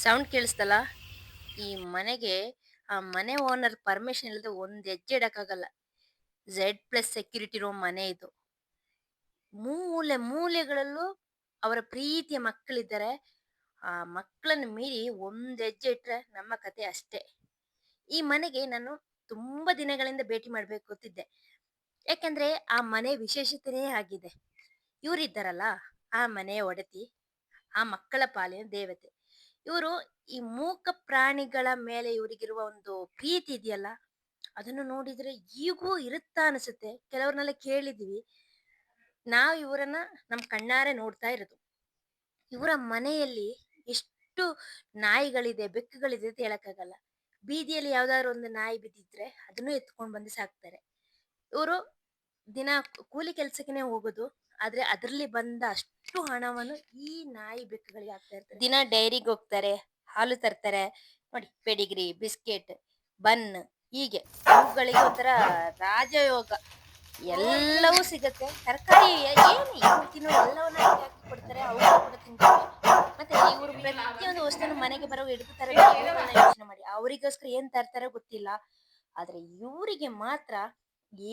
Sound ಕೇಳಿಸ್ತಲ್ಲ? ಈ ಮನೆಗೆ ಆ ಮನೆ ಓನರ್ ಪರ್ಮಿಷನ್ ಇಲ್ಲದೆ ಒಂದ್ ಹೆಜ್ಜೆ ಇಡಕ್ಕಾಗಲ್ಲ. ಝೆಡ್ ಪ್ಲಸ್ ಸೆಕ್ಯೂರಿಟಿ ಇರೋ ಮನೆ ಇದು. ಮೂಲೆ ಮೂಲೆಗಳಲ್ಲೂ ಅವರ ಪ್ರೀತಿಯ ಮಕ್ಕಳಿದ್ದಾರೆ. ಆ ಮಕ್ಕಳನ್ನ ಮೀರಿ ಒಂದ್ ಹೆಜ್ಜೆ ಇಟ್ರೆ ನಮ್ಮ ಕತೆ ಅಷ್ಟೇ. ಈ ಮನೆಗೆ ನಾನು ತುಂಬಾ ದಿನಗಳಿಂದ ಭೇಟಿ ಮಾಡ್ಬೇಕು ಅಂತಿದ್ದೆ. ಯಾಕಂದ್ರೆ ಆ ಮನೆ ವಿಶೇಷತೆನೇ ಆಗಿದೆ. ಇವರಿದ್ದಾರಲ್ಲ, ಆ ಮನೆಯ ಒಡತಿ, ಆ ಮಕ್ಕಳ ಪಾಲಿನ ದೇವತೆ. ಇವರು ಈ ಮೂಕ ಪ್ರಾಣಿಗಳ ಮೇಲೆ ಇವರಿಗಿರುವ ಒಂದು ಪ್ರೀತಿ ಇದೆಯಲ್ಲ, ಅದನ್ನು ನೋಡಿದ್ರೆ ಈಗೂ ಇರುತ್ತಾ ಅನಿಸುತ್ತೆ. ಕೆಲವ್ರನ್ನೆಲ್ಲ ಕೇಳಿದ್ವಿ. ನಾವು ಇವರನ್ನ ನಮ್ ಕಣ್ಣಾರೆ ನೋಡ್ತಾ ಇರೋದು. ಇವರ ಮನೆಯಲ್ಲಿ ಎಷ್ಟು ನಾಯಿಗಳಿದೆ, ಬೆಕ್ಕುಗಳಿದೆ ಅಂತ ಹೇಳಕ್ಕಾಗಲ್ಲ. ಬೀದಿಯಲ್ಲಿ ಯಾವ್ದಾದ್ರು ಒಂದು ನಾಯಿ ಬಿದ್ದಿದ್ರೆ ಅದನ್ನು ಎತ್ಕೊಂಡ್ ಬಂದು ಸಾಕ್ತಾರೆ. ಇವರು ದಿನ ಕೂಲಿ ಕೆಲ್ಸಕ್ಕೇನೆ ಹೋಗೋದು. ಆದ್ರೆ ಅದ್ರಲ್ಲಿ ಬಂದ ಅಷ್ಟು ಹಣವನ್ನು ಈ ನಾಯಿ ಬೆಕ್ಕುಗಳಿಗೆ ಹಾಕ್ತಾ ಇರ್ತಾರೆ. ದಿನ ಡೈರಿಗೆ ಹೋಗ್ತಾರೆ, ಹಾಲು ತರ್ತಾರೆ. ನೋಡಿ, ಪೆಡಿಗ್ರಿ, ಬಿಸ್ಕೆಟ್, ಬನ್, ಹೀಗೆ ಇವುಗಳಿಗೆ ಒಂಥರ ರಾಜಯೋಗ. ಎಲ್ಲವೂ ಸಿಗತ್ತೆ. ತರಕಾರಿ ಏನು ಇವ್ರು ತಿನ್ನೋ ಎಲ್ಲವನ್ನ ಅದಕ್ಕೆ ಹಾಕಿ ಕೊಡ್ತಾರೆ. ಅವು ಕೂಡ ತಿಂತಾರೆ. ಮತ್ತೆ ಇವರು ಪ್ರತಿಯೊಂದು ವಸ್ತುನು ಮನೆಗೆ ಬರೋ ಹಿಡಿದು ತರಬೇತಿ ಯೋಚನೆ ಮಾಡಿ ಅವರಿಗೋಸ್ಕರ ಏನ್ ತರ್ತಾರೋ ಗೊತ್ತಿಲ್ಲ. ಆದ್ರೆ ಇವರಿಗೆ ಮಾತ್ರ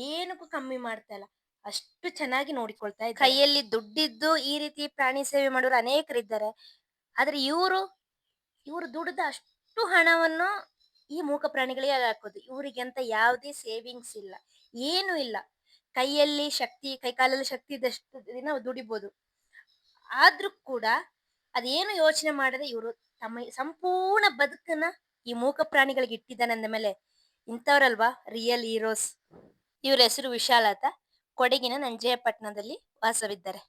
ಏನಕ್ಕೂ ಕಮ್ಮಿ ಮಾಡ್ತಾ ಇಲ್ಲ. ಅಷ್ಟು ಚೆನ್ನಾಗಿ ನೋಡಿಕೊಳ್ತಾ ಇದ್ದಾರೆ. ಕೈಯಲ್ಲಿ ದುಡ್ಡಿದ್ದು ಈ ರೀತಿ ಪ್ರಾಣಿ ಸೇವೆ ಮಾಡೋರು ಅನೇಕರಿದ್ದಾರೆ. ಆದ್ರೆ ಇವರು ದುಡಿದ ಅಷ್ಟು ಹಣವನ್ನು ಈ ಮೂಕ ಪ್ರಾಣಿಗಳಿಗೆ ಹಾಕೋದು. ಇವರಿಗೆ ಅಂತ ಯಾವುದೇ ಸೇವಿಂಗ್ಸ್ ಇಲ್ಲ, ಏನು ಇಲ್ಲ. ಕೈಯಲ್ಲಿ ಶಕ್ತಿ, ಕೈಕಾಲಲ್ಲಿ ಶಕ್ತಿ ಇದ್ದಷ್ಟು ದಿನ ದುಡಿಬಹುದು. ಆದ್ರೂ ಕೂಡ ಅದೇನು ಯೋಚನೆ ಮಾಡದೆ ಇವರು ತಮ್ಮ ಸಂಪೂರ್ಣ ಬದುಕನ್ನ ಈ ಮೂಕ ಪ್ರಾಣಿಗಳಿಗೆ ಇಟ್ಟಿದ್ದಾನೆ ಅಂದ ಮೇಲೆ ಇಂಥವ್ರಲ್ವಾ ರಿಯಲ್ ಹೀರೋಸ್. ಇವ್ರ ಹೆಸರು ವಿಶಾಲತ. ಕೊಡಗಿನ ನಂಜಯಪಟ್ಟಣದಲ್ಲಿ ವಾಸವಿದ್ದಾರೆ.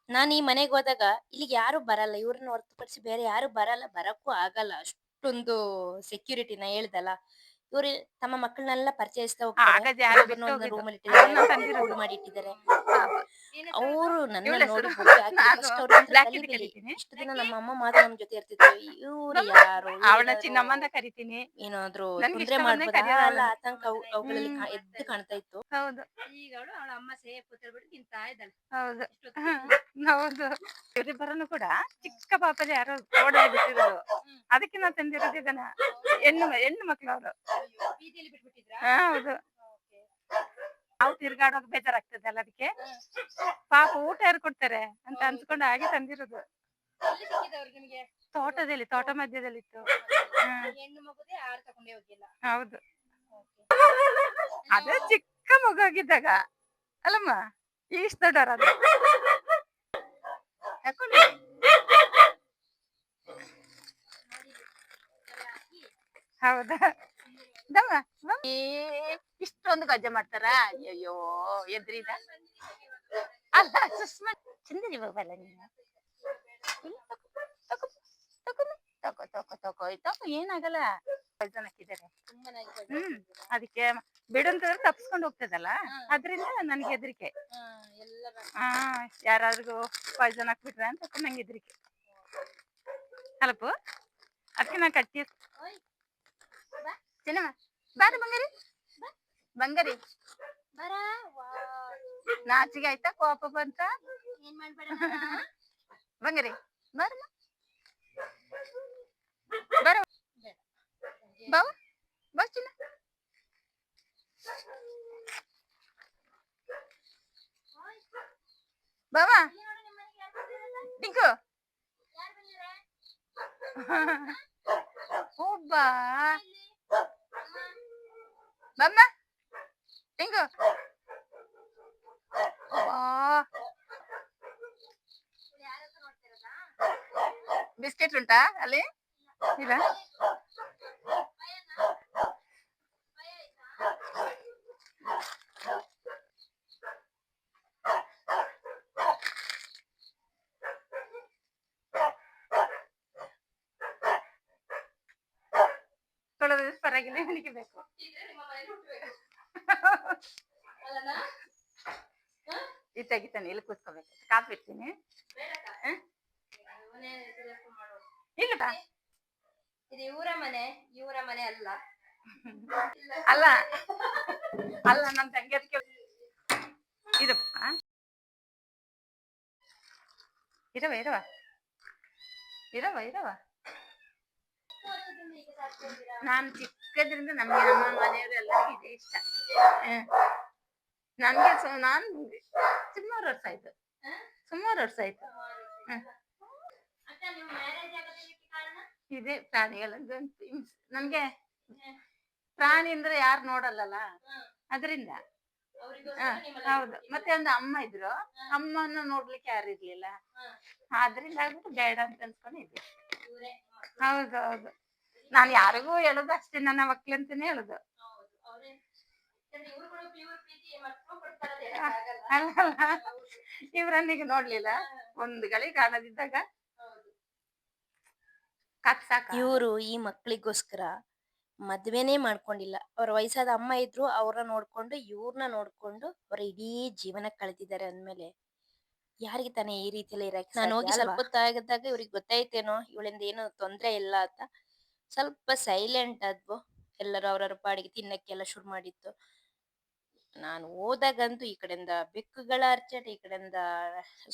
ನಾನು ಈ ಮನೆಗೆ ಹೋದಾಗ ಇಲ್ಲಿಗೆ ಯಾರು ಬರಲ್ಲ. ಇವ್ರನ್ನ ಹೊರತುಪಡಿಸಿ ಬೇರೆ ಯಾರು ಬರಲ್ಲ, ಬರಕ್ಕೂ ಆಗಲ್ಲ. ಅಷ್ಟೊಂದು ಸೆಕ್ಯೂರಿಟಿ ನಾ ಹೇಳ್ದಲ್ಲ. ಇವ್ರು ತಮ್ಮ ಮಕ್ಕಳನ್ನೆಲ್ಲ ಪರಿಚಯಿಸ್ತಾ ಹೋಗ್ತಾರೆ. ಆಗದ್ ಯಾರೋ ಒಬ್ಬೊಬ್ರನ್ನ ಬಿಟ್ಟು ಒಂದೊಂದು ಹೋಗಿದ್ದು. ರೂಮಲ್ಲಿ ಅದನ್ನ ಇಟ್ಟಿದ್ದಾರೆ, ತಂದಿರೋದು. ಕೂಡ್ ಮಾಡಿ ಇಟ್ಟಿದ್ದಾರೆ. ಪಾಪ. ಅವರು ನನ್ನ ಇವಳ ನೋಡಿ ಹೆಸರು ಬೊಬ್ಬೆ ಹಾಕಿ ನಾನು ಫಸ್ಟ್ ಅವ್ರಿಂದ ಬ್ಲಾಕ್ ಇದು ಕಲಿಬೇಡಿ. ಕರಿತೀನಿ. ಇಷ್ಟು ದಿನ ನಮ್ಮ ಅಮ್ಮ ಮಾತ್ರ ನಮ್ ಜೊತೆ ಇರ್ತಿದ್ರು. ಇವ್ರು ಯಾರು, ಅವಳ ಏನಾದ್ರು ಚಿನ್ನಮ್ಮಂದ ಕರಿತೀನಿ. ಏನಾದ್ರು ನನ್ಗೆ ತೊಂದ್ರೆ ಇಷ್ಟವನ್ನೇ ಮಾಡ್ಬೋದಾ ಕರೆಯೋದು ಅಲ್ಲ ಅವಳನ್ನ. ಆತಂಕ ಅವುಗಳಲ್ಲಿ ಹ್ಮ್ ಎದ್ದು ಕಾಣ್ತಾ ಇತ್ತು. ಹೌದು ಈಗ ಅವಳು ಅವಳ ಅಮ್ಮ ಸೇಫ್ ಕೂತಿರ್ಬಿಟ್ಟು ತಿಂತಾ ಇದ್ದಾಳೆ. ಹೌದು ಹೌದು. ಇವರಿಬ್ಬರನ್ನು ಕೂಡ ಚಿಕ್ಕ ಪಾಪಲ್ಲಿ ಯಾರೋ ಓಡಾಡಿ ಬಿಟ್ಟಿರೋದು. ಅದಕ್ಕೆ ನಾವು ತಂದಿರೋದು ಇದನ್ನ. ಹೆಣ್ಣು ಮಕ್ಳು ಅವರು. ಬೀದಿಯಲ್ಲಿ ಬಿಟ್ಬಿಟ್ಟಿದ್ರಾ? ಹೌದು. ನಾವು ತಿರ್ಗಾಡೋದು ಬೇಜಾರಾಗ್ತದಲ್ಲ, ಅದಕ್ಕೆ ಪಾಪ ಊಟ ಯಾರು ಕೊಡ್ತಾರೆ ಅಂತ ಅನ್ಸ್ಕೊಂಡು ಹಾಗೆ ತಂದಿರೋದು. ಎಲ್ಲಿ ಸಿಕ್ಕಿದವ್ರು ನಿಮಗೆ? ತೋಟದಲ್ಲಿ, ತೋಟ ಮಧ್ಯದಲ್ಲಿತ್ತು. ಹೆಣ್ಣು ಮಗುದೇ ಯಾರು ತಗೊಂಡೇ ಹೋಗಿಲ್ಲ. ಹೌದು. ಅದೇ ಚಿಕ್ಕ ಮಗು ಆಗಿದ್ದಾಗ ಅಲ್ಲಮ್ಮ, ಇಷ್ಟ ದೊಡ್ಡವರಾದ ತಕೊಳ್ಳಿ. ಹೌದಾ ದಮ್ಮ ಇಷ್ಟೊಂದು ಗಜ್ಜೆ ಮಾಡ್ತಾರ. ಅಯ್ಯೋ ಎದ್ರಿದ ಅಲ್ಲ ಸುಷ್ಮಾ ಚಂದರಿ ಹೋಗಲ್ಲ ನೀನು. ತಗೋ ತಗೋ ತಗೋ ತಗೋ ತಗೋ ತಗೋ ಏನಾಗಲ್ಲ. ಜನ ಹಾಕಿದ್ದಾರೆ. ಅದಕ್ಕೆ ಬಿಡಂತಂದ್ರೆ ತಪ್ಸ್ಕೊಂಡು ಹೋಗ್ತದಲ್ಲ, ಅದ್ರಿಂದ ನನ್ಗೆ ಹೆದರಿಕೆ. ಯಾರಾದ್ರೂ ಪಾಯ್ಸನ್ ಹಾಕ್ಬಿಟ್ರೆ ಅಂತ ನಂಗೆ ಹೆದರಿಕೆ. ಅಲ್ಲಪ್ಪು ಅದಕ್ಕೆ ನಾ ಕಟ್ಟಿ ಚಿನ್ನಮ್ಮ ಬಾರ ಬಂಗಾರಿ, ಬಂಗಾರಿ ನಾಚಿಗೆ ಆಯ್ತಾ, ಕೋಪ ಬಂತ? ಬಂಗಾರಿ ಬಾರಮ್ಮ, ಬರ ಬಾವ ಬಾ ಚಿನ್ನ. ಬಾವಾ ಟಿಂಕು ಒಬ್ಬ ಬಮ್ಮ ಟಿಂಕು. ಬಿಸ್ಕೆಟ್ ಉಂಟಾ ಅಲ್ಲಿ? ಇಲ್ಲ. ಪರವಾಗಿಲ್ಲ, ನನಗೆ ಬೇಕು. ಇತ್ತಾಗಿತ್ತಾನೆ ಇಲ್ಲಿ ಕೂತ್ಕೋಬೇಕು. ಕಾಫಿ ಇರ್ತೀನಿ. ಇಲ್ಲ ಇದು ಇವರ ಮನೆ ಅಲ್ಲ. ಅಲ್ಲ ಅಲ್ಲ ನನ್ನ ತಂಗಿ ಅದಕ್ಕೆ ಇದು ಇರವ ಇರವ ಇರವ ಇರವ ನಾನು ಚಿಕ್ಕದ್ರಿಂದ ನಮ್ಗೆ ನಮ್ಮ ಮನೆಯವರು ಎಲ್ಲರಿಗೂ ಇದೆ ಇಷ್ಟ. ನನ್ಗೆ ನಾನು ಸುಮಾರು ವರ್ಷ ಆಯ್ತು. ಸುಮಾರು ವರ್ಷ ಆಯ್ತು. ಇದೆ ಪ್ರಾಣಿಗಳದ್ದು ನನ್ಗೆ ಪ್ರಾಣಿ ಅಂದ್ರೆ ಯಾರು ನೋಡಲ್ಲಲ್ಲ ಅದರಿಂದ. ಹೌದು. ಮತ್ತೆ ಒಂದು ಅಮ್ಮ ಇದ್ರು, ಅಮ್ಮನ ನೋಡ್ಲಿಕ್ಕೆ ಯಾರು ಇರ್ಲಿಲ್ಲ, ಆದ್ರಿಂದ ಆಗ್ಬಿಟ್ಟು ಬೇಡ ಅಂತ ಅನ್ಸ್ಕೊಂಡಿದ್ದೆ. ಹೌದು ಹೌದು. ನಾನು ಯಾರಿಗೂ ಹೇಳುದು ಅಷ್ಟೇ, ನನ್ನ ಮಕ್ಳು ಅಂತಾನೆ ಹೇಳುದು. ಅಲ್ಲ, ಇವ್ರನ್ನಿಗೆ ನೋಡ್ಲಿಲ್ಲ, ಒಂದು ಗಳಿಗೆ ಕಾಣದಿದ್ದಾಗ ಕತ್ಸಾಕ. ಇವರು ಈ ಮಕ್ಳಿಗೋಸ್ಕರ ಮದ್ವೆನೇ ಮಾಡ್ಕೊಂಡಿಲ್ಲ. ಅವ್ರ ವಯಸ್ಸಾದ ಅಮ್ಮ ಇದ್ರು, ಅವ್ರನ್ನ ನೋಡ್ಕೊಂಡು ಇವ್ರನ್ನ ನೋಡ್ಕೊಂಡು ಅವ್ರ ಇಡೀ ಜೀವನ ಕಳೆದಿದ್ದಾರೆ ಅಂದ್ಮೇಲೆ ಯಾರಿಗೆ ತಾನೇ ಈ ರೀತಿಯಲ್ಲಿ ಇರಕ್ಕೆ ನಾನು ಹೋಗಿ ಸ್ವಲ್ಪ ಹೊತ್ತಾಗದಾಗ ಇವ್ರಿಗೆ ಗೊತ್ತಾಯ್ತೇನೋ ಇವಳಿಂದ ಏನು ತೊಂದ್ರೆ ಇಲ್ಲ ಅಂತ. ಸ್ವಲ್ಪ ಸೈಲೆಂಟ್ ಆದ್ವು. ಎಲ್ಲರೂ ಅವ್ರವ್ರ ಪಾಡಿಗೆ ತಿನ್ನಕ್ಕೆಲ್ಲ ಶುರು ಮಾಡಿತ್ತು. ನಾನು ಹೋದಾಗಂತೂ ಈ ಕಡೆಯಿಂದ ಬೆಕ್ಕುಗಳ ಅರ್ಚಟ, ಈ ಕಡೆಯಿಂದ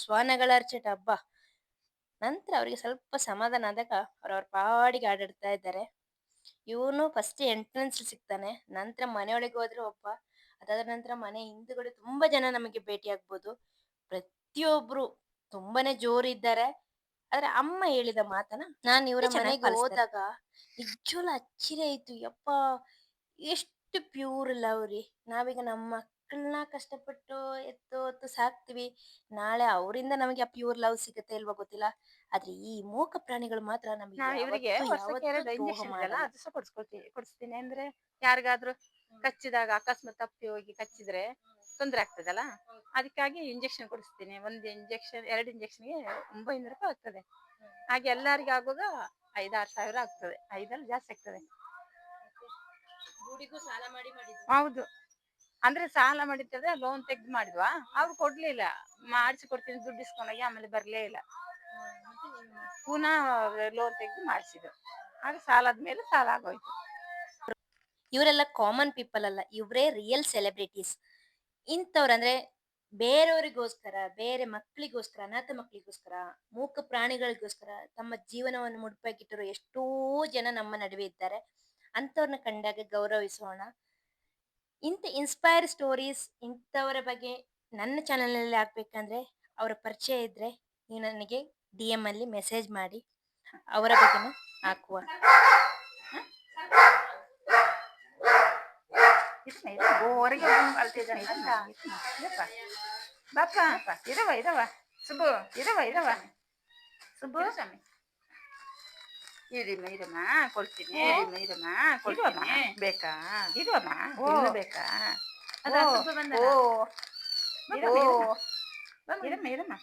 ಶ್ವಾನಗಳ ಅರ್ಚಟ, ಹಬ್ಬ. ನಂತರ ಅವ್ರಿಗೆ ಸ್ವಲ್ಪ ಸಮಾಧಾನ ಆದಾಗ ಅವ್ರವ್ರ ಪಾಡಿಗೆ ಆಡಾಡ್ತಾ ಇದ್ದಾರೆ. ಇವನು ಫಸ್ಟ್ ಎಂಟ್ರೆನ್ಸ್ ಸಿಗ್ತಾನೆ, ನಂತರ ಮನೆಯೊಳಗೆ ಹೋದ್ರೆ ಒಬ್ಬ, ಅದಾದ ನಂತರ ಮನೆ ಹಿಂದುಗಡೆ ತುಂಬಾ ಜನ ನಮಗೆ ಭೇಟಿ ಆಗ್ಬೋದು. ಪ್ರತಿಯೊಬ್ರು ತುಂಬಾನೇ ಜೋರು ಇದ್ದಾರೆ. ಆದ್ರೆ ಅಮ್ಮ ಹೇಳಿದ ಮಾತನ್ನ ನಾನು ಇವರ ಮನೆಗೆ ಹೋದಾಗ ನಿಜವಲ್ಲ ಅಚ್ಚರಿ ಆಯ್ತು. ಯಪ್ಪ, ಎಷ್ಟು ಪ್ಯೂರ್ ಲವ್ ರೀ. ನಾವೀಗ ನಮ್ಮ ಮಕ್ಕಳನ್ನ ಕಷ್ಟಪಟ್ಟು ಎತ್ತು ಸಾಕ್ತಿವಿ, ನಾಳೆ ಅವರಿಂದ ನಮಗೆ ಆ ಪ್ಯೂರ್ ಲವ್ ಸಿಗುತ್ತೆ ಇಲ್ವಾ ಗೊತ್ತಿಲ್ಲ. ಆದ್ರೆ ಈ ಮೂಕ ಪ್ರಾಣಿಗಳು ಮಾತ್ರ ನಮಗೆ ಇವರಿಗೆ ಯಾವತ್ತೂ ವರ್ಷಕ್ಕೆ ಯಾವತ್ತೂ ದ್ರೋಹ ಇಂಜೆಕ್ಷನ್ ಇದೆಲ್ಲ ಮಾಡಲ್ಲ. ಅದು ಸಹ ಕೊಡಿಸ್ತೀನಿ. ಅಂದ್ರೆ ಯಾರಿಗಾದ್ರೂ ಕಚ್ಚಿದಾಗ ಅಕಸ್ಮಾತ್ ತಪ್ಪಿ ಹೋಗಿ ಕಚ್ಚಿದ್ರೆ ತೊಂದ್ರೆ ಆಗ್ತದಲ್ಲ, ಅದಕ್ಕಾಗಿ ಇಂಜೆಕ್ಷನ್ ಕೊಡಿಸ್ತೀನಿ. ಒಂದು ಇಂಜೆಕ್ಷನ್ 2 ಇಂಜೆಕ್ಷನ್ಗೆ 900 ರೂಪಾಯಿ ಆಗ್ತದೆ. ಹಾಗೆ ಎಲ್ಲರಿಗೂ ಆಗುವಾಗ 5-6 ಸಾವಿರ ಆಗ್ತದೆ. 5 ಜಾಸ್ತಿ ಆಗ್ತದೆ. ಹೌದು. ಅಂದ್ರೆ ಸಾಲ ಮಾಡಿರ್ತದೆ, ಲೋನ್ ತೆಗ್ದು ಮಾಡಿದ್ವಾ, ಅವ್ರು ಕೊಡ್ಲಿಲ್ಲ. ಮಾಡಿಸಿ ಕೊಡ್ತೀನಿ ದುಡ್ಡು ಇಸ್ಕೊಂಡೋಗಿ ಆಮೇಲೆ ಬರ್ಲೇ ಇಲ್ಲ. ಪುನಃ ಲೋನ್ ತೆಗ್ದು ಮಾಡಿಸಿದ್ರು. ಆಗ ಸಾಲದ ಮೇಲೆ ಸಾಲ ಆಗೋಯ್ತು. ಇವರೆಲ್ಲ ಕಾಮನ್ ಪೀಪಲ್ ಅಲ್ಲ, ಇವರೇ ರಿಯಲ್ ಸೆಲೆಬ್ರಿಟೀಸ್. ಇಂಥವ್ರಂದ್ರೆ ಬೇರೆಯವರಿಗೋಸ್ಕರ, ಬೇರೆ ಮಕ್ಕಳಿಗೋಸ್ಕರ, ಅನಾಥ ಮಕ್ಕಳಿಗೋಸ್ಕರ, ಮೂಕ ಪ್ರಾಣಿಗಳಿಗೋಸ್ಕರ ತಮ್ಮ ಜೀವನವನ್ನು ಮುಡುಪಾಗಿಟ್ಟಿರೋ ಎಷ್ಟೋ ಜನ ನಮ್ಮ ನಡುವೆ ಇದ್ದಾರೆ. ಅಂಥವ್ರನ್ನ ಕಂಡಾಗ ಗೌರವಿಸೋಣ. ಇಂಥ ಇನ್ಸ್ಪೈರ್ ಸ್ಟೋರೀಸ್ ಇಂಥವರ ಬಗ್ಗೆ ನನ್ನ ಚಾನಲ್ನಲ್ಲಿ ಹಾಕ್ಬೇಕಂದ್ರೆ ಅವರ ಪರಿಚಯ ಇದ್ರೆ ನೀವು ನನಗೆ DM ಅಲ್ಲಿ ಮೆಸೇಜ್ ಮಾಡಿ, ಅವರ ಬಗ್ಗೆನೂ ಹಾಕುವ. ಹೊರಗೆ ಅಳ್ತಿದ್ದಾನೆ. ಬಾಪ ಇರವ ಸುಬ್ಬು, ಇರವ ಸುಬ್ಬು. ಇರಮ್ಮ ಕೊಡ್ತೀನಿ. ಇರಮ್ಮ ಕೊಡ್ತೀನಿ. ಬೇಕಾ? ಇರುವಮ್ಮ. ಇನ್ನು ಬೇಕಾ? ಇರಮ್ಮ.